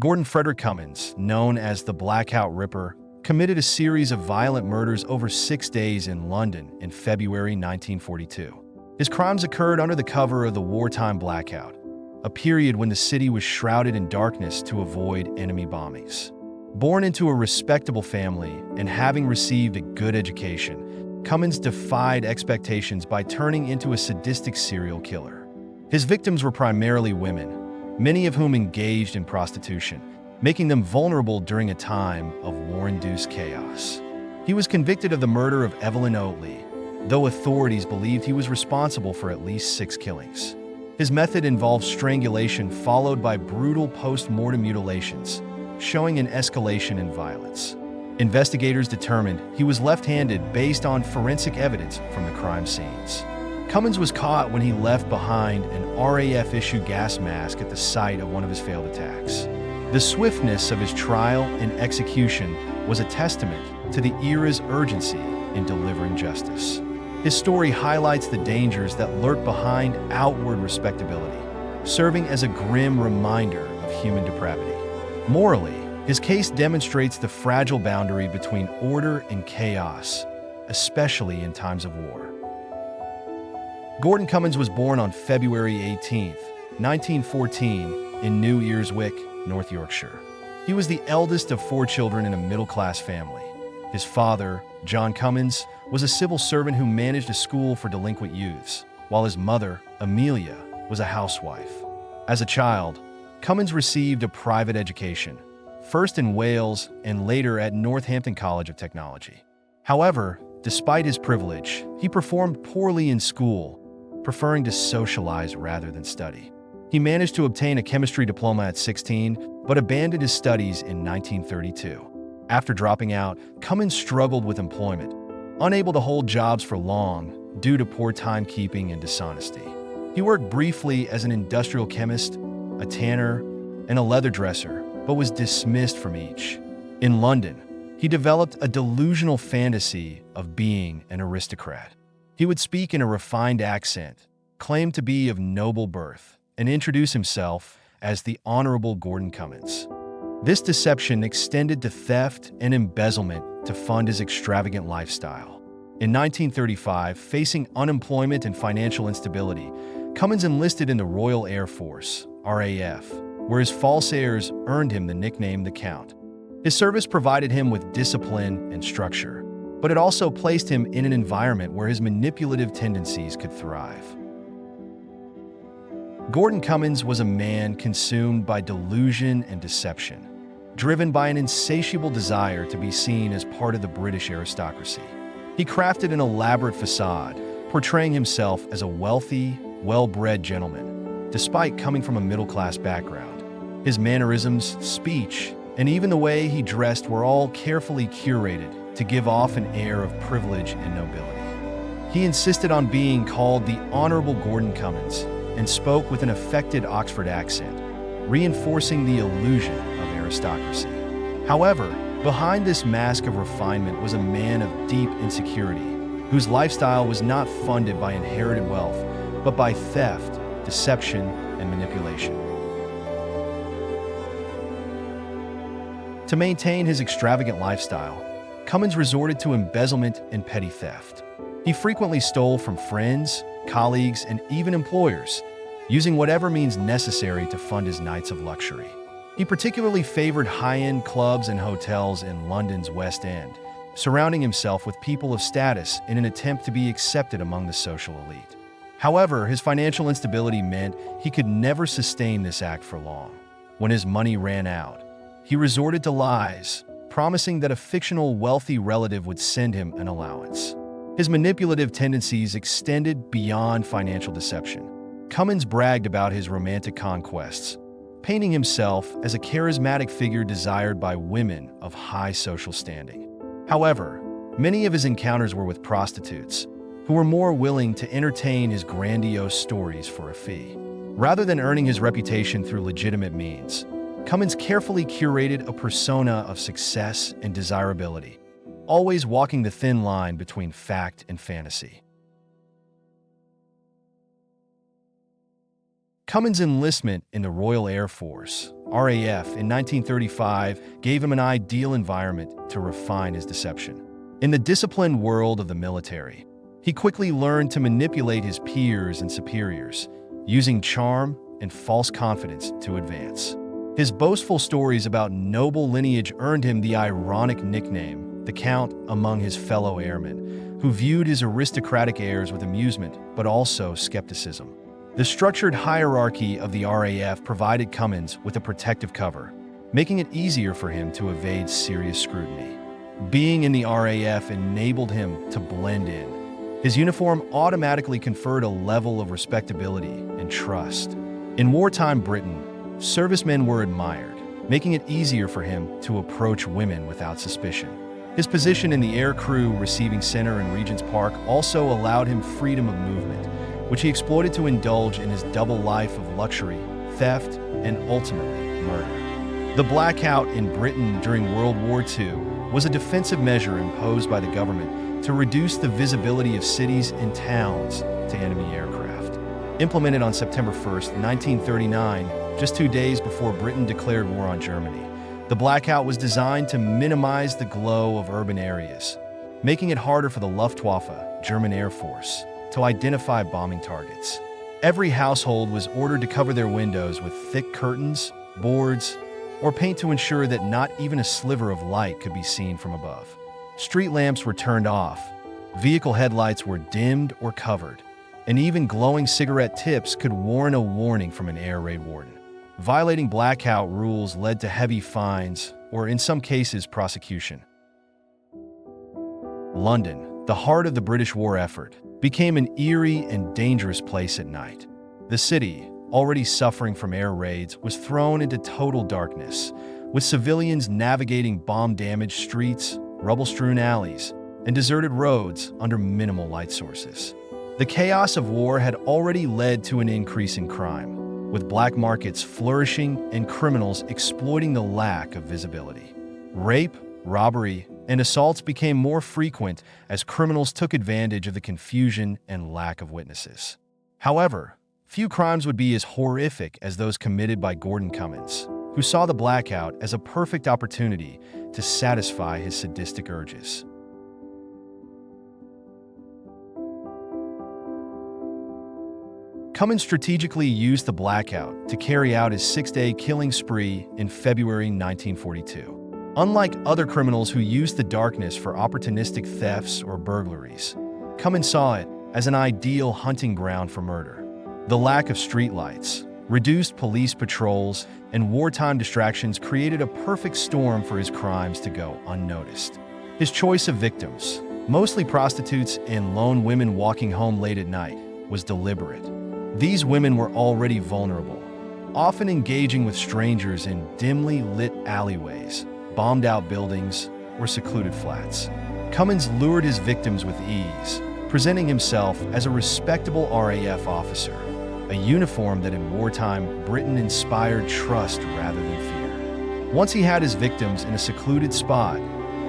Gordon Frederick Cummins, known as the Blackout Ripper, committed a series of violent murders over 6 days in London in February 1942. His crimes occurred under the cover of the wartime blackout, a period when the city was shrouded in darkness to avoid enemy bombings. Born into a respectable family and having received a good education, Cummins defied expectations by turning into a sadistic serial killer. His victims were primarily women, many of whom engaged in prostitution, making them vulnerable during a time of war-induced chaos. He was convicted of the murder of Evelyn Oatley, though authorities believed he was responsible for at least 6 killings. His method involved strangulation followed by brutal post-mortem mutilations, showing an escalation in violence. Investigators determined he was left-handed based on forensic evidence from the crime scenes. Cummins was caught when he left behind an RAF-issued gas mask at the site of one of his failed attacks. The swiftness of his trial and execution was a testament to the era's urgency in delivering justice. His story highlights the dangers that lurk behind outward respectability, serving as a grim reminder of human depravity. Morally, his case demonstrates the fragile boundary between order and chaos, especially in times of war. Gordon Cummins was born on February 18, 1914, in New Earswick, North Yorkshire. He was the eldest of 4 children in a middle-class family. His father, John Cummins, was a civil servant who managed a school for delinquent youths, while his mother, Amelia, was a housewife. As a child, Cummins received a private education, first in Wales and later at Northampton College of Technology. However, despite his privilege, he performed poorly in school, preferring to socialize rather than study. He managed to obtain a chemistry diploma at 16, but abandoned his studies in 1932. After dropping out, Cummins struggled with employment, unable to hold jobs for long due to poor timekeeping and dishonesty. He worked briefly as an industrial chemist, a tanner, and a leather dresser, but was dismissed from each. In London, he developed a delusional fantasy of being an aristocrat. He would speak in a refined accent, claim to be of noble birth, and introduce himself as the Honorable Gordon Cummins. This deception extended to theft and embezzlement to fund his extravagant lifestyle. In 1935, facing unemployment and financial instability, Cummins enlisted in the Royal Air Force, RAF, where his false heirs earned him the nickname the Count. His service provided him with discipline and structure, but it also placed him in an environment where his manipulative tendencies could thrive. Gordon Cummins was a man consumed by delusion and deception, driven by an insatiable desire to be seen as part of the British aristocracy. He crafted an elaborate facade, portraying himself as a wealthy, well-bred gentleman, despite coming from a middle-class background. His mannerisms, speech, and even the way he dressed were all carefully curated to give off an air of privilege and nobility. He insisted on being called the Honorable Gordon Cummins and spoke with an affected Oxford accent, reinforcing the illusion of aristocracy. However, behind this mask of refinement was a man of deep insecurity, whose lifestyle was not funded by inherited wealth, but by theft, deception, and manipulation. To maintain his extravagant lifestyle, Cummins resorted to embezzlement and petty theft. He frequently stole from friends, colleagues, and even employers, using whatever means necessary to fund his nights of luxury. He particularly favored high-end clubs and hotels in London's West End, surrounding himself with people of status in an attempt to be accepted among the social elite. However, his financial instability meant he could never sustain this act for long. When his money ran out, he resorted to lies, promising that a fictional wealthy relative would send him an allowance. His manipulative tendencies extended beyond financial deception. Cummins bragged about his romantic conquests, painting himself as a charismatic figure desired by women of high social standing. However, many of his encounters were with prostitutes, who were more willing to entertain his grandiose stories for a fee. Rather than earning his reputation through legitimate means, Cummins carefully curated a persona of success and desirability, always walking the thin line between fact and fantasy. Cummins' enlistment in the Royal Air Force, RAF, in 1935 gave him an ideal environment to refine his deception. In the disciplined world of the military, he quickly learned to manipulate his peers and superiors, using charm and false confidence to advance. His boastful stories about noble lineage earned him the ironic nickname, the Count, among his fellow airmen, who viewed his aristocratic airs with amusement but also skepticism. The structured hierarchy of the RAF provided Cummins with a protective cover, making it easier for him to evade serious scrutiny. Being in the RAF enabled him to blend in. His uniform automatically conferred a level of respectability and trust. In wartime Britain, servicemen were admired, making it easier for him to approach women without suspicion. His position in the air crew receiving center in Regent's Park also allowed him freedom of movement, which he exploited to indulge in his double life of luxury, theft, and ultimately murder. The blackout in Britain during World War II was a defensive measure imposed by the government to reduce the visibility of cities and towns to enemy aircraft. Implemented on September 1, 1939, just 2 days before Britain declared war on Germany, the blackout was designed to minimize the glow of urban areas, making it harder for the Luftwaffe, German Air Force, to identify bombing targets. Every household was ordered to cover their windows with thick curtains, boards, or paint to ensure that not even a sliver of light could be seen from above. Street lamps were turned off, vehicle headlights were dimmed or covered, and even glowing cigarette tips could warn a warning from an air raid warden. Violating blackout rules led to heavy fines, or in some cases, prosecution. London, the heart of the British war effort, became an eerie and dangerous place at night. The city, already suffering from air raids, was thrown into total darkness, with civilians navigating bomb-damaged streets, rubble-strewn alleys, and deserted roads under minimal light sources. The chaos of war had already led to an increase in crime, with black markets flourishing and criminals exploiting the lack of visibility. Rape, robbery, and assaults became more frequent as criminals took advantage of the confusion and lack of witnesses. However, few crimes would be as horrific as those committed by Gordon Cummins, who saw the blackout as a perfect opportunity to satisfy his sadistic urges. Cummins strategically used the blackout to carry out his six-day killing spree in February 1942. Unlike other criminals who used the darkness for opportunistic thefts or burglaries, Cummins saw it as an ideal hunting ground for murder. The lack of streetlights, reduced police patrols, and wartime distractions created a perfect storm for his crimes to go unnoticed. His choice of victims, mostly prostitutes and lone women walking home late at night, was deliberate. These women were already vulnerable, often engaging with strangers in dimly lit alleyways, bombed-out buildings, or secluded flats. Cummins lured his victims with ease, presenting himself as a respectable RAF officer, a uniform that in wartime Britain inspired trust rather than fear. Once he had his victims in a secluded spot,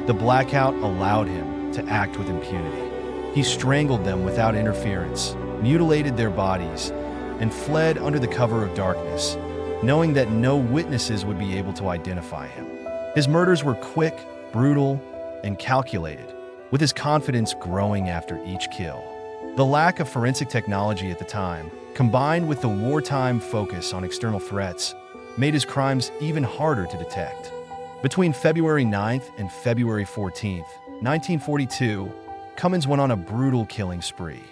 the blackout allowed him to act with impunity. He strangled them without interference, mutilated their bodies, and fled under the cover of darkness, knowing that no witnesses would be able to identify him. His murders were quick, brutal, and calculated, with his confidence growing after each kill. The lack of forensic technology at the time, combined with the wartime focus on external threats, made his crimes even harder to detect. Between February 9th and February 14th, 1942, Cummins went on a brutal killing spree.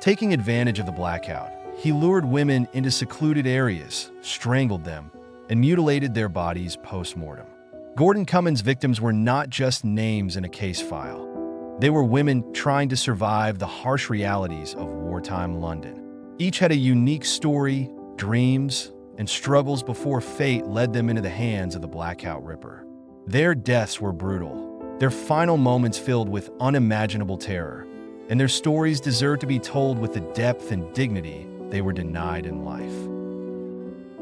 Taking advantage of the blackout, he lured women into secluded areas, strangled them, and mutilated their bodies post-mortem. Gordon Cummins' victims were not just names in a case file. They were women trying to survive the harsh realities of wartime London. Each had a unique story, dreams, and struggles before fate led them into the hands of the Blackout Ripper. Their deaths were brutal, their final moments filled with unimaginable terror, and their stories deserve to be told with the depth and dignity they were denied in life.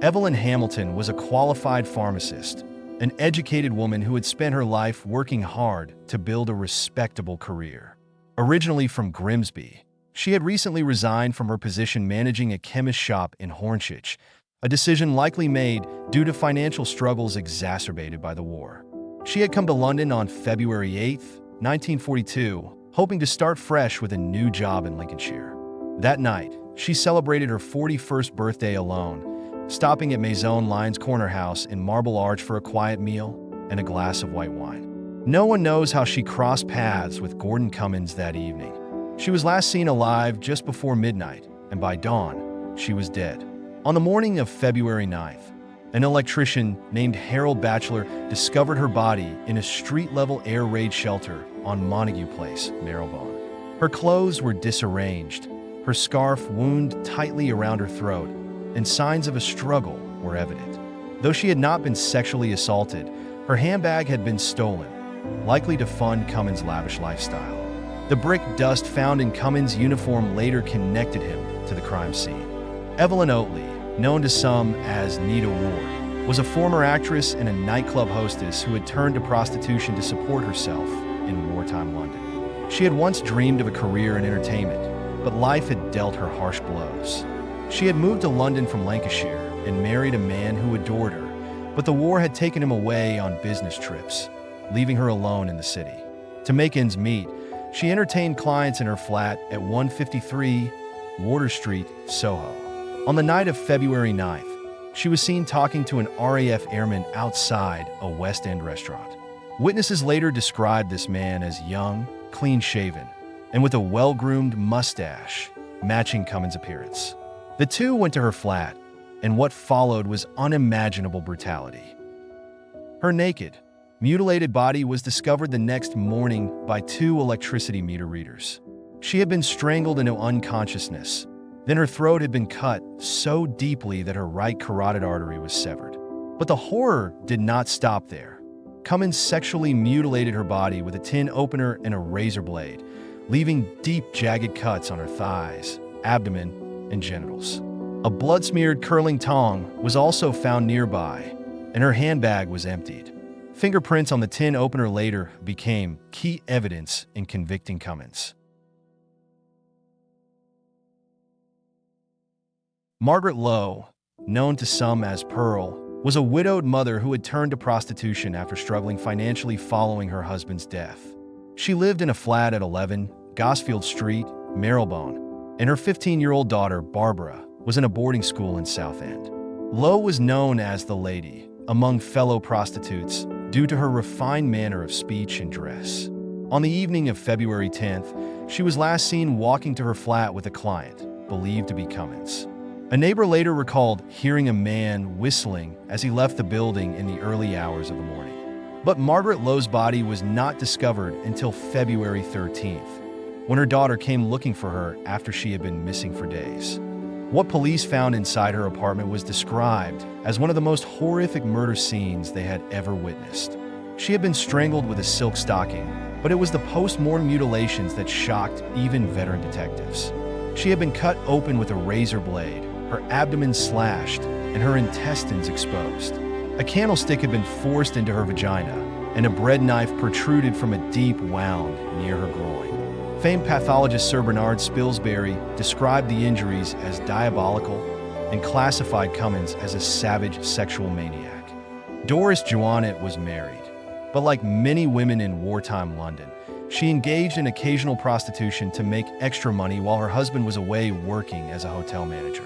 Evelyn Hamilton was a qualified pharmacist, an educated woman who had spent her life working hard to build a respectable career. Originally from Grimsby, she had recently resigned from her position managing a chemist shop in Hornchurch a decision likely made due to financial struggles exacerbated by the war. She had come to London on February 8, 1942, hoping to start fresh with a new job in Lincolnshire. That night, she celebrated her 41st birthday alone, stopping at Maison Lyon's corner house in Marble Arch for a quiet meal and a glass of white wine. No one knows how she crossed paths with Gordon Cummins that evening. She was last seen alive just before midnight, and by dawn, she was dead. On the morning of February 9th, an electrician named Harold Batchelor discovered her body in a street-level air raid shelter on Montague Place, Marylebone. Her clothes were disarranged, her scarf wound tightly around her throat, and signs of a struggle were evident. Though she had not been sexually assaulted, her handbag had been stolen, likely to fund Cummins' lavish lifestyle. The brick dust found in Cummins' uniform later connected him to the crime scene. Evelyn Oatley, known to some as Nita Ward, was a former actress and a nightclub hostess who had turned to prostitution to support herself in wartime London. She had once dreamed of a career in entertainment, but life had dealt her harsh blows. She had moved to London from Lancashire and married a man who adored her, but the war had taken him away on business trips, leaving her alone in the city. To make ends meet, she entertained clients in her flat at 153 Wardour Street, Soho. On the night of February 9th, she was seen talking to an RAF airman outside a West End restaurant. Witnesses later described this man as young, clean-shaven, and with a well-groomed mustache, matching Cummins' appearance. The two went to her flat, and what followed was unimaginable brutality. Her naked, mutilated body was discovered the next morning by 2 electricity meter readers. She had been strangled into unconsciousness. Then her throat had been cut so deeply that her right carotid artery was severed. But the horror did not stop there. Cummins sexually mutilated her body with a tin opener and a razor blade, leaving deep, jagged cuts on her thighs, abdomen, and genitals. A blood-smeared curling tongue was also found nearby, and her handbag was emptied. Fingerprints on the tin opener later became key evidence in convicting Cummins. Margaret Lowe, known to some as Pearl, was a widowed mother who had turned to prostitution after struggling financially following her husband's death. She lived in a flat at 11 Gosfield Street, Marylebone, and her 15-year-old daughter, Barbara, was in a boarding school in Southend. Lowe was known as the Lady among fellow prostitutes due to her refined manner of speech and dress. On the evening of February 10th, she was last seen walking to her flat with a client, believed to be Cummins. A neighbor later recalled hearing a man whistling as he left the building in the early hours of the morning. But Margaret Lowe's body was not discovered until February 13th, when her daughter came looking for her after she had been missing for days. What police found inside her apartment was described as one of the most horrific murder scenes they had ever witnessed. She had been strangled with a silk stocking, but it was the post-mortem mutilations that shocked even veteran detectives. She had been cut open with a razor blade, her abdomen slashed, and her intestines exposed. A candlestick had been forced into her vagina, and a bread knife protruded from a deep wound near her groin. Famed pathologist Sir Bernard Spilsbury described the injuries as diabolical and classified Cummins as a savage sexual maniac. Doris Joannet was married, but like many women in wartime London, she engaged in occasional prostitution to make extra money while her husband was away working as a hotel manager.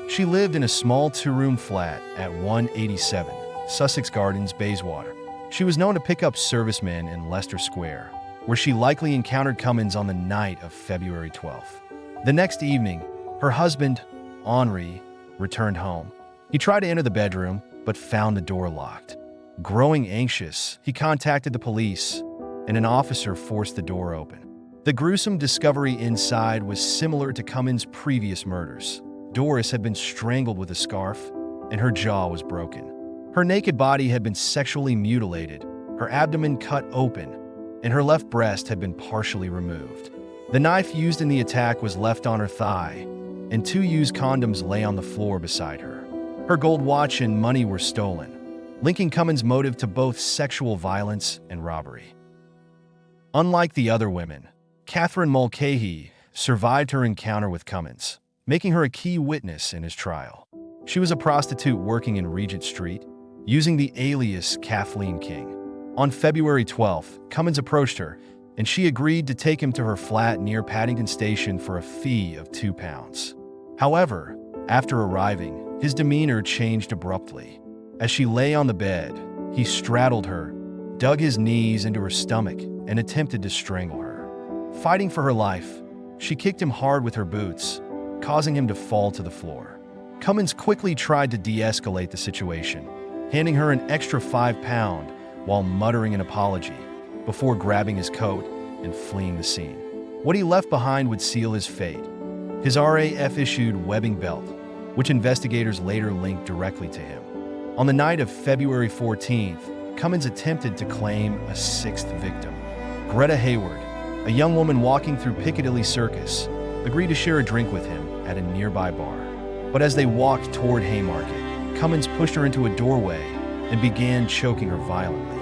She lived in a small 2-room flat at 187 Sussex Gardens, Bayswater. She was known to pick up servicemen in Leicester Square, where she likely encountered Cummins on the night of February 12th. The next evening, her husband, Henri, returned home. He tried to enter the bedroom, but found the door locked. Growing anxious, he contacted the police, and an officer forced the door open. The gruesome discovery inside was similar to Cummins' previous murders. Doris had been strangled with a scarf, and her jaw was broken. Her naked body had been sexually mutilated, her abdomen cut open, and her left breast had been partially removed. The knife used in the attack was left on her thigh, and 2 used condoms lay on the floor beside her. Her gold watch and money were stolen, linking Cummins' motive to both sexual violence and robbery. Unlike the other women, Catherine Mulcahy survived her encounter with Cummins, making her a key witness in his trial. She was a prostitute working in Regent Street, using the alias Kathleen King. On February 12th, Cummins approached her, and she agreed to take him to her flat near Paddington Station for a fee of £2. However, after arriving, his demeanor changed abruptly. As she lay on the bed, he straddled her, dug his knees into her stomach, and attempted to strangle her. Fighting for her life, she kicked him hard with her boots, causing him to fall to the floor. Cummins quickly tried to de-escalate the situation, handing her an extra £5 while muttering an apology, before grabbing his coat and fleeing the scene. What he left behind would seal his fate: his RAF-issued webbing belt, which investigators later linked directly to him. On the night of February 14th, Cummins attempted to claim a sixth victim. Greta Hayward, a young woman walking through Piccadilly Circus, agreed to share a drink with him at a nearby bar. But as they walked toward Haymarket, Cummins pushed her into a doorway and began choking her violently.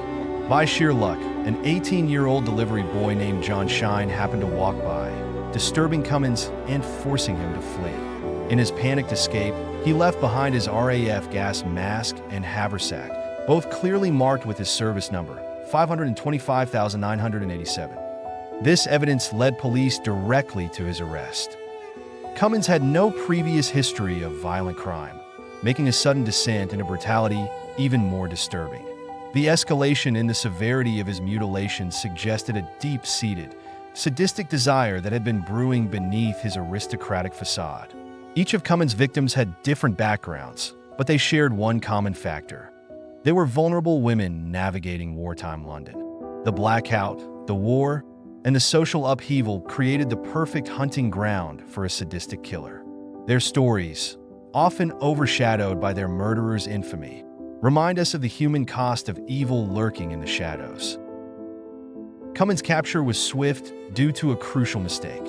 By sheer luck, an 18-year-old delivery boy named John Shine happened to walk by, disturbing Cummins and forcing him to flee. In his panicked escape, he left behind his RAF gas mask and haversack, both clearly marked with his service number, 525,987. This evidence led police directly to his arrest. Cummins had no previous history of violent crime, making a sudden descent into brutality even more disturbing. The escalation in the severity of his mutilations suggested a deep-seated, sadistic desire that had been brewing beneath his aristocratic facade. Each of Cummins' victims had different backgrounds, but they shared one common factor. They were vulnerable women navigating wartime London. The blackout, the war, and the social upheaval created the perfect hunting ground for a sadistic killer. Their stories, often overshadowed by their murderer's infamy, remind us of the human cost of evil lurking in the shadows. Cummins' capture was swift due to a crucial mistake.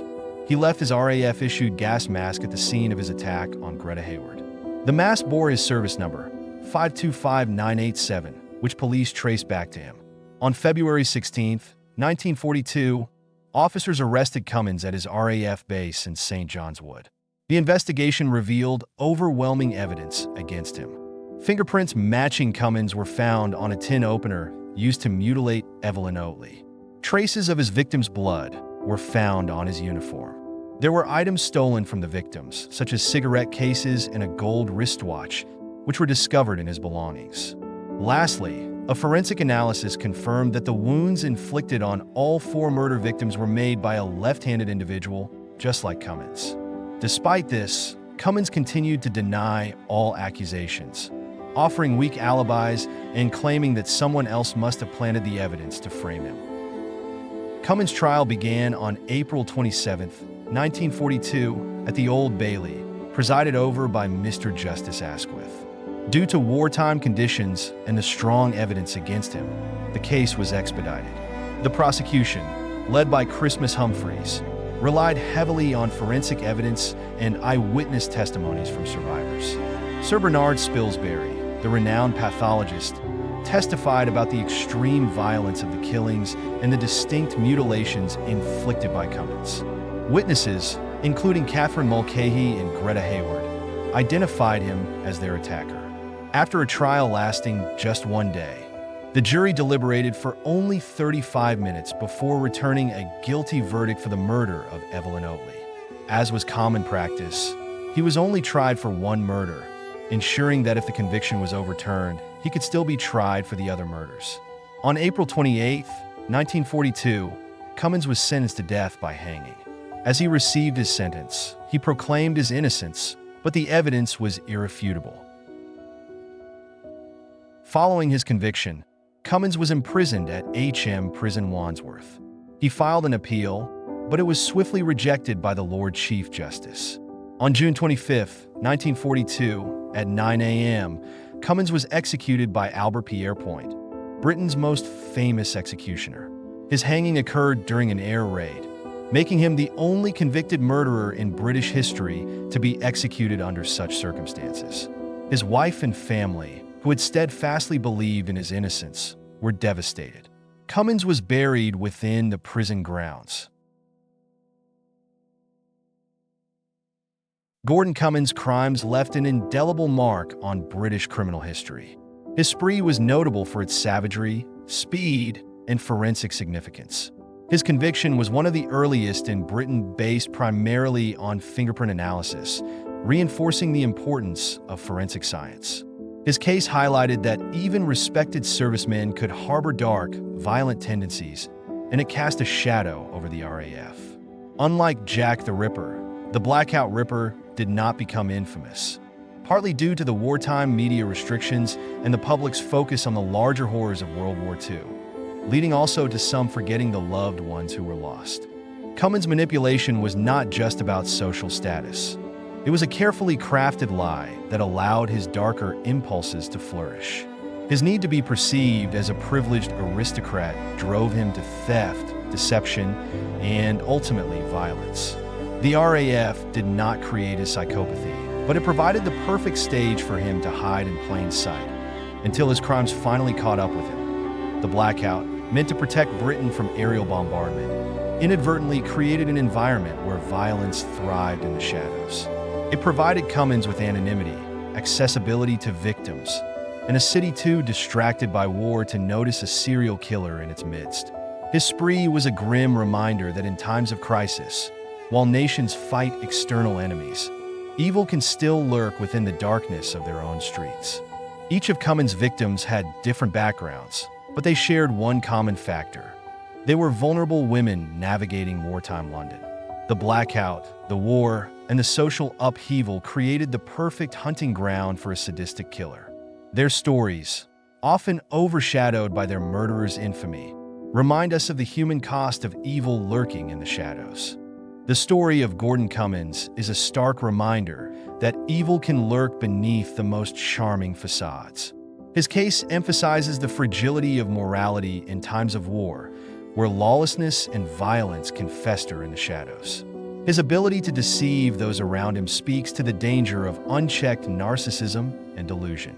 He left his RAF-issued gas mask at the scene of his attack on Greta Hayward. The mask bore his service number, 525987, which police traced back to him. On February 16, 1942, officers arrested Cummins at his RAF base in St. John's Wood. The investigation revealed overwhelming evidence against him. Fingerprints matching Cummins were found on a tin opener used to mutilate Evelyn Oatley. Traces of his victim's blood were found on his uniform. There were items stolen from the victims, such as cigarette cases and a gold wristwatch, which were discovered in his belongings. Lastly, a forensic analysis confirmed that the wounds inflicted on all 4 murder victims were made by a left-handed individual, just like Cummins. Despite this, Cummins continued to deny all accusations, offering weak alibis and claiming that someone else must have planted the evidence to frame him. Cummins' trial began on April 27, 1942, at the Old Bailey, presided over by Mr. Justice Asquith. Due to wartime conditions and the strong evidence against him, the case was expedited. The prosecution, led by Christmas Humphreys, relied heavily on forensic evidence and eyewitness testimonies from survivors. Sir Bernard Spilsbury, the renowned pathologist, testified about the extreme violence of the killings and the distinct mutilations inflicted by Cummins. Witnesses, including Catherine Mulcahy and Greta Hayward, identified him as their attacker. After a trial lasting just 1 day, the jury deliberated for only 35 minutes before returning a guilty verdict for the murder of Evelyn Oatley. As was common practice, he was only tried for 1 murder, ensuring that if the conviction was overturned, he could still be tried for the other murders. On April 28, 1942, Cummins was sentenced to death by hanging. As he received his sentence, he proclaimed his innocence, but the evidence was irrefutable. Following his conviction, Cummins was imprisoned at HM Prison Wandsworth. He filed an appeal, but it was swiftly rejected by the Lord Chief Justice. On June 25, 1942, at 9 a.m., Cummins was executed by Albert Pierre Point, Britain's most famous executioner. His hanging occurred during an air raid, making him the only convicted murderer in British history to be executed under such circumstances. His wife and family, who had steadfastly believed in his innocence, were devastated. Cummins was buried within the prison grounds. Gordon Cummins' crimes left an indelible mark on British criminal history. His spree was notable for its savagery, speed, and forensic significance. His conviction was one of the earliest in Britain, based primarily on fingerprint analysis, reinforcing the importance of forensic science. His case highlighted that even respected servicemen could harbor dark, violent tendencies, and it cast a shadow over the RAF. Unlike Jack the Ripper, the Blackout Ripper did not become infamous, partly due to the wartime media restrictions and the public's focus on the larger horrors of World War II, leading also to some forgetting the loved ones who were lost. Cummins' manipulation was not just about social status. It was a carefully crafted lie that allowed his darker impulses to flourish. His need to be perceived as a privileged aristocrat drove him to theft, deception, and ultimately violence. The RAF did not create his psychopathy, but it provided the perfect stage for him to hide in plain sight until his crimes finally caught up with him. The Blackout, meant to protect Britain from aerial bombardment, inadvertently created an environment where violence thrived in the shadows. It provided Cummins with anonymity, accessibility to victims, and a city too distracted by war to notice a serial killer in its midst. His spree was a grim reminder that in times of crisis, while nations fight external enemies, evil can still lurk within the darkness of their own streets. Each of Cummins' victims had different backgrounds, but they shared one common factor. They were vulnerable women navigating wartime London. The Blackout, the war, and the social upheaval created the perfect hunting ground for a sadistic killer. Their stories, often overshadowed by their murderer's infamy, remind us of the human cost of evil lurking in the shadows. The story of Gordon Cummins is a stark reminder that evil can lurk beneath the most charming facades. His case emphasizes the fragility of morality in times of war, where lawlessness and violence can fester in the shadows. His ability to deceive those around him speaks to the danger of unchecked narcissism and delusion.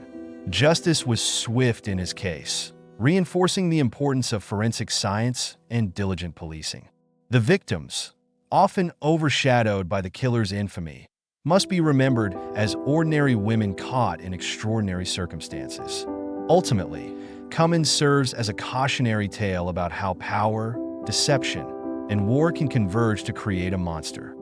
Justice was swift in his case, reinforcing the importance of forensic science and diligent policing. The victims, often overshadowed by the killer's infamy, must be remembered as ordinary women caught in extraordinary circumstances. Ultimately, Cummins serves as a cautionary tale about how power, deception, and war can converge to create a monster.